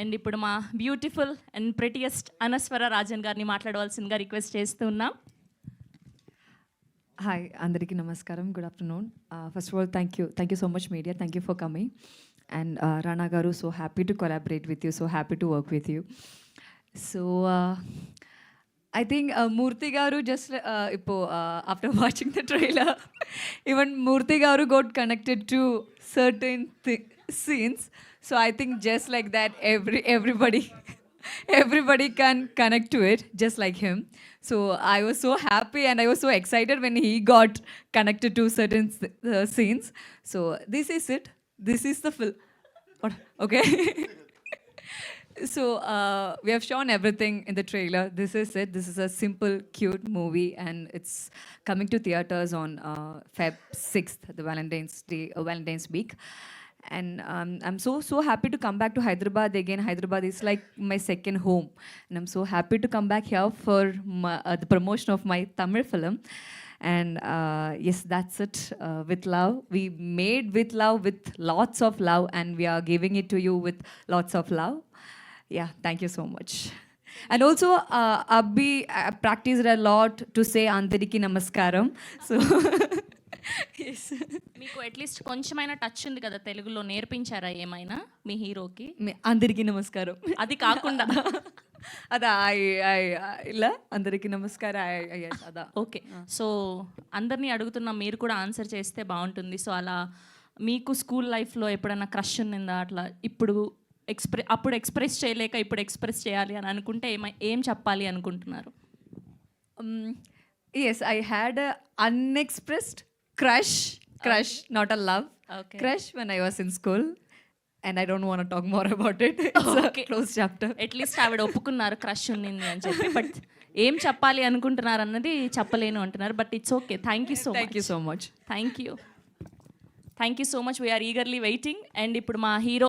And ఇప్పుడు మా beautiful and ప్రెటియస్ట్ Anaswara Rajan గారిని మాట్లాడవలసిందిగా రిక్వెస్ట్ చేస్తున్నాం. Hi, Andariki Namaskaram. Good afternoon. First of all, thank you so much, media. Thank you for coming. And Rana Garu, so happy to collaborate with you. So happy to work with you. So I think Murthy Garu just after watching the trailer, even Murthy Garu got connected to certain scenes. So I think just like that, everybody can connect to it just like him. So I was so happy and I was so excited when he got connected to certain scenes. So this is it. This is the film. Okay. So we have shown everything in the trailer. This is it. This is a simple, cute movie, and it's coming to theaters on Feb 6th, the Valentine's Day, Valentine's week. And I'm so happy to come back to Hyderabad again. Hyderabad is like my second home, and I'm so happy to come back here for the promotion of my Tamil film. And yes, that's it. With love, we made with love, with lots of love, and we are giving it to you with lots of love. Yeah, thank you so much. And also, Abhi practiced a lot to say Andariki Namaskaram. So, yes. మీకు at least కొంచెమైనా touch ఉంది కదా తెలుగులో, నేర్పించారా ఏమైనా మీ హీరోకి? అందరికీ నమస్కారం. అది కాకుండా అదా ఇలా అందరికీ నమస్కారం అదా. ఓకే, సో అందరినీ అడుగుతున్నా, మీరు కూడా ఆన్సర్ చేస్తే బాగుంటుంది. సో అలా మీకు స్కూల్ లైఫ్లో ఎప్పుడైనా క్రష్ ఉన్నిందా? అట్లా ఇప్పుడు అప్పుడు ఎక్స్ప్రెస్ చేయలేక ఇప్పుడు ఎక్స్ప్రెస్ చేయాలి అని అనుకుంటే ఏం చెప్పాలి అనుకుంటున్నారు? Yes, I had a unexpressed crush, not a love. Okay. Crush when I was in school, and I don't want to talk more about it. It's Okay. a closed chapter. At least ఆవిడ ఒప్పుకున్నారు crush ఉన్నింది అని చెప్పి, but ఏం చెప్పాలి అనుకుంటున్నారు అన్నది చెప్పలేను అంటున్నారు. But it's okay. Thank you so much. Thank you so much. Thank you so much. We are eagerly waiting. And ఇప్పుడు మా హీరో